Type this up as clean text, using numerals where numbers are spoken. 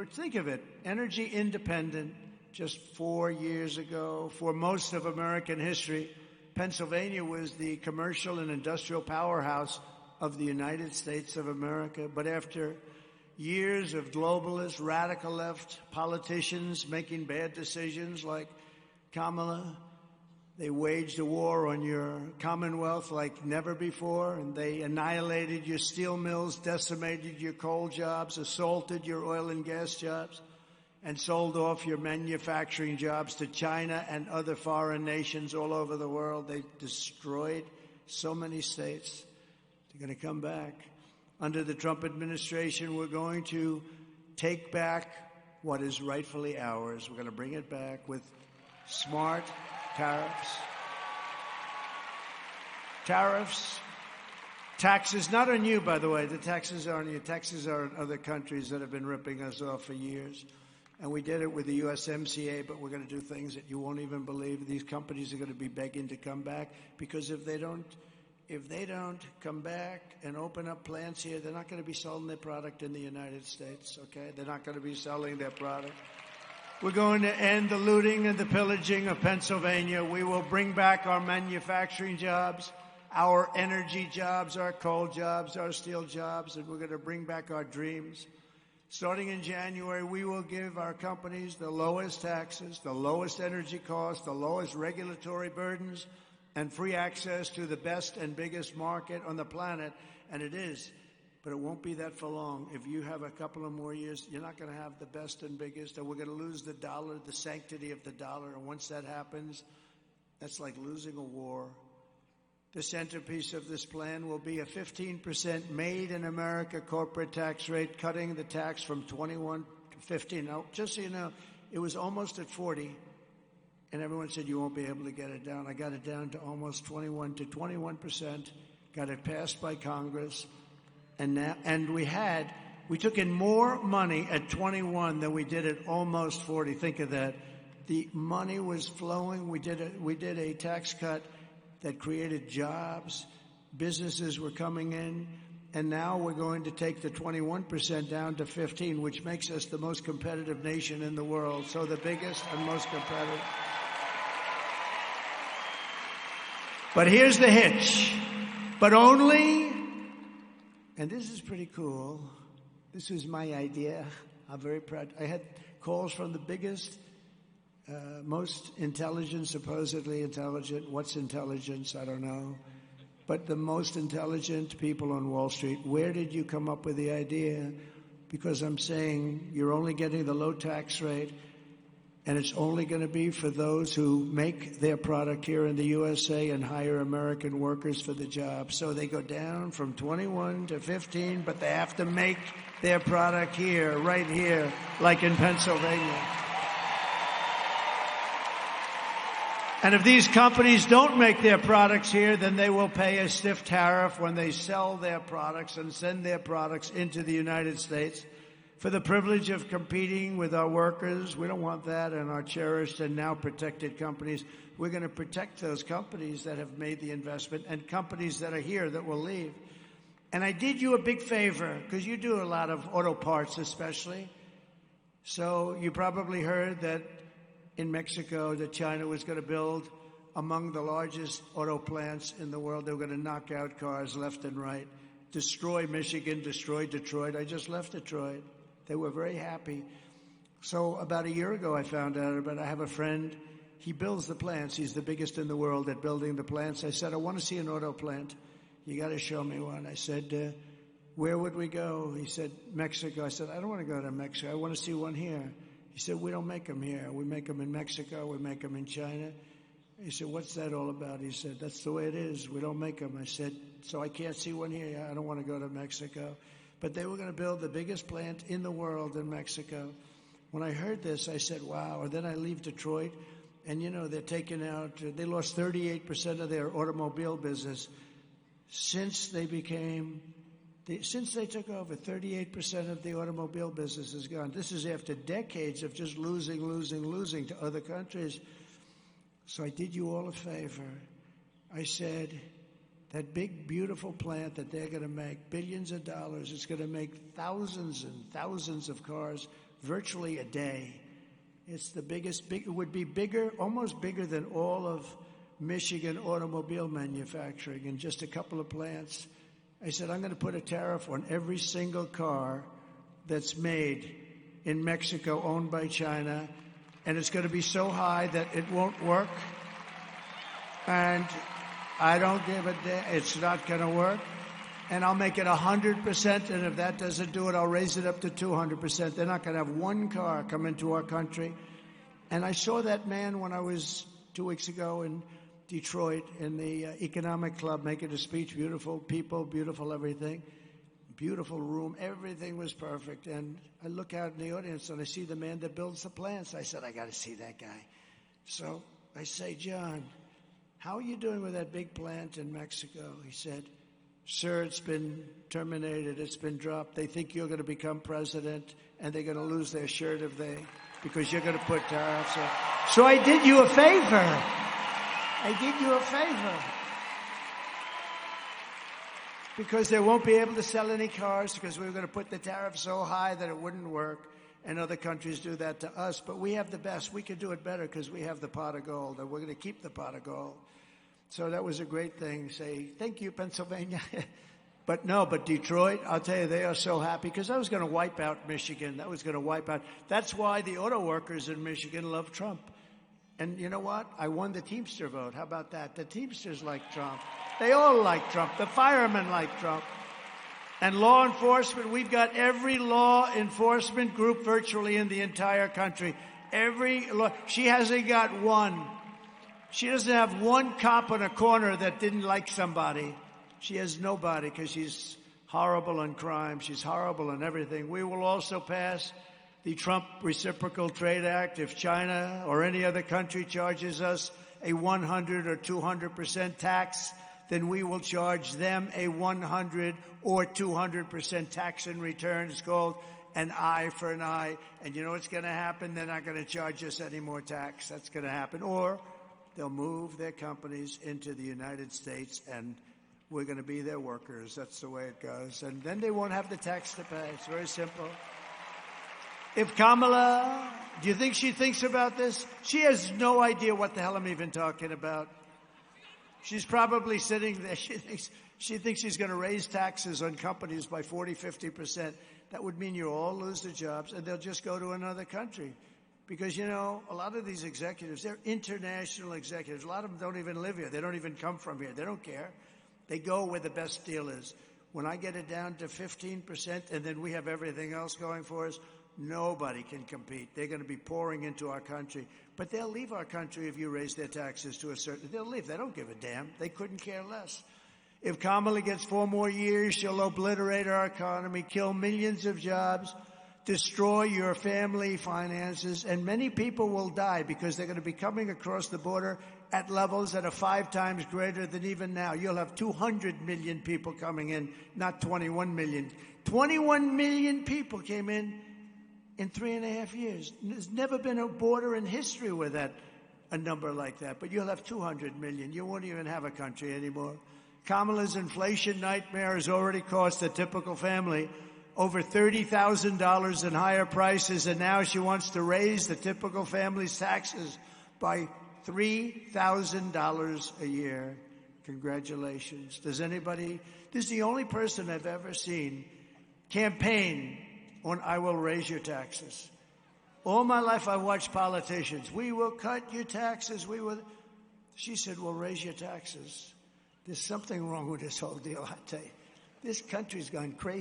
were, think of it, energy independent just 4 years ago. For most of American history, Pennsylvania was the commercial and industrial powerhouse of the United States of America. But after years of globalist, radical left politicians making bad decisions like Kamala, they waged a war on your Commonwealth like never before, and they annihilated your steel mills, decimated your coal jobs, assaulted your oil and gas jobs, and sold off your manufacturing jobs to China and other foreign nations all over the world. They destroyed so many states. They're going to come back. Under the Trump administration, we're going to take back what is rightfully ours. We're going to bring it back with smart tariffs. Tariffs. Taxes, not on you, by the way. The taxes are on you. Taxes are on other countries that have been ripping us off for years. And we did it with the USMCA, but we're going to do things that you won't even believe. These companies are going to be begging to come back, because if they don't come back and open up plants here, they're not going to be selling their product in the United States, okay? They're not going to be selling their product. We're going to end the looting and the pillaging of Pennsylvania. We will bring back our manufacturing jobs, our energy jobs, our coal jobs, our steel jobs, and we're going to bring back our dreams. Starting in January, we will give our companies the lowest taxes, the lowest energy costs, the lowest regulatory burdens, and free access to the best and biggest market on the planet. And it is, but it won't be that for long. If you have a couple of more years, you're not going to have the best and biggest, and we're going to lose the dollar, the sanctity of the dollar. And once that happens, that's like losing a war. The centerpiece of this plan will be a 15% made in America corporate tax rate, cutting the tax from 21 to 15. Now, just so you know, it was almost at 40. And everyone said, you won't be able to get it down. I got it down to almost 21 to 21%, got it passed by Congress. And we took in more money at 21 than we did at almost 40. Think of that. The money was flowing. We did a tax cut that created jobs. Businesses were coming in. And now we're going to take the 21% down to 15, which makes us the most competitive nation in the world. So the biggest and most competitive. But here's the hitch. But only, and this is pretty cool, this was my idea. I'm very proud. I had calls from the biggest, most intelligent, supposedly intelligent. What's intelligence? I don't know. But the most intelligent people on Wall Street. Where did you come up with the idea? Because I'm saying you're only getting the low tax rate, and it's only going to be for those who make their product here in the USA and hire American workers for the job. So they go down from 21 to 15, but they have to make their product here, right here, like in Pennsylvania. And if these companies don't make their products here, then they will pay a stiff tariff when they sell their products and send their products into the United States. For the privilege of competing with our workers, we don't want that, and our cherished and now protected companies. We're going to protect those companies that have made the investment and companies that are here that will leave. And I did you a big favor, because you do a lot of auto parts especially. So you probably heard that in Mexico that China was going to build among the largest auto plants in the world. They were going to knock out cars left and right, destroy Michigan, destroy Detroit. I just left Detroit. They were very happy. So about a year ago, I found out about it. I have a friend. He builds the plants. He's the biggest in the world at building the plants. I said, I want to see an auto plant. You got to show me one. I said, where would we go? He said, Mexico. I said, I don't want to go to Mexico. I want to see one here. He said, we don't make them here. We make them in Mexico. We make them in China. He said, what's that all about? He said, that's the way it is. We don't make them. I said, so I can't see one here. I don't want to go to Mexico. But they were going to build the biggest plant in the world in Mexico. When I heard this, I said, wow. And then I leave Detroit, and, you know, they're taking out, they lost 38% of their automobile business since they took over. 38% of the automobile business is gone. This is after decades of just losing to other countries. So I did you all a favor. I said, that big, beautiful plant that they're going to make, billions of dollars, it's going to make thousands and thousands of cars. virtually a day. It's the biggest, it would be bigger, almost bigger than all of Michigan automobile manufacturing in just a couple of plants. I said, I'm going to put a tariff on every single car that's made in Mexico owned by China, and it's going to be so high that it won't work. And I don't give a damn. It's not going to work. And I'll make it 100%, and if that doesn't do it, I'll raise it up to 200%. They're not going to have one car come into our country. And I saw that man when I was 2 weeks ago in Detroit in the Economic Club making a speech. Beautiful people, beautiful everything. Beautiful room. Everything was perfect. And I look out in the audience and I see the man that builds the plants. I said, I got to see that guy. So I say, John, how are you doing with that big plant in Mexico? He said, sir, it's been terminated. It's been dropped. They think you're going to become president and they're going to lose their shirt because you're going to put tariffs on. So I did you a favor. Because they won't be able to sell any cars because we were going to put the tariff so high that it wouldn't work. And other countries do that to us. But we have the best. We can do it better because we have the pot of gold. And we're going to keep the pot of gold. So that was a great thing. Say, thank you, Pennsylvania. But Detroit, I'll tell you, they are so happy because that was going to wipe out Michigan. That's why the auto workers in Michigan love Trump. And you know what? I won the Teamster vote. How about that? The Teamsters like Trump. They all like Trump. The firemen like Trump. And law enforcement, we've got every law enforcement group virtually in the entire country. She hasn't got one. She doesn't have one cop on a corner that didn't like somebody. She has nobody because she's horrible on crime. She's horrible on everything. We will also pass the Trump Reciprocal Trade Act. If China or any other country charges us a 100 or 200% tax, then we will charge them a 100 or 200% tax in return. It's called an eye for an eye. And you know what's going to happen? They're not going to charge us any more tax. That's going to happen. Or they'll move their companies into the United States, and we're going to be their workers. That's the way it goes. And then they won't have the tax to pay. It's very simple. If Kamala, do you think she thinks about this? She has no idea what the hell I'm even talking about. She's probably sitting there. She thinks she's going to raise taxes on companies by 40, 50%. That would mean you all lose their jobs, and they'll just go to another country. Because, you know, a lot of these executives, they're international executives. A lot of them don't even live here. They don't even come from here. They don't care. They go where the best deal is. When I get it down to 15% and then we have everything else going for us, nobody can compete. They're going to be pouring into our country. But they'll leave our country if you raise their taxes to a certain... They'll leave. They don't give a damn. They couldn't care less. If Kamala gets 4 more years, she'll obliterate our economy, kill millions of jobs, destroy your family finances, and many people will die because they're going to be coming across the border at levels that are 5 times greater than even now. You'll have 200 million people coming in, not 21 million. 21 million people came in 3.5 years. There's never been a border in history with a number like that. But you'll have 200 million. You won't even have a country anymore. Kamala's inflation nightmare has already cost a typical family over $30,000 in higher prices, and now she wants to raise the typical family's taxes by $3,000 a year. Congratulations. This is the only person I've ever seen campaign on I will raise your taxes. All my life I watched politicians. We will cut your taxes. She said, we'll raise your taxes. There's something wrong with this whole deal, I tell you. This country's gone crazy.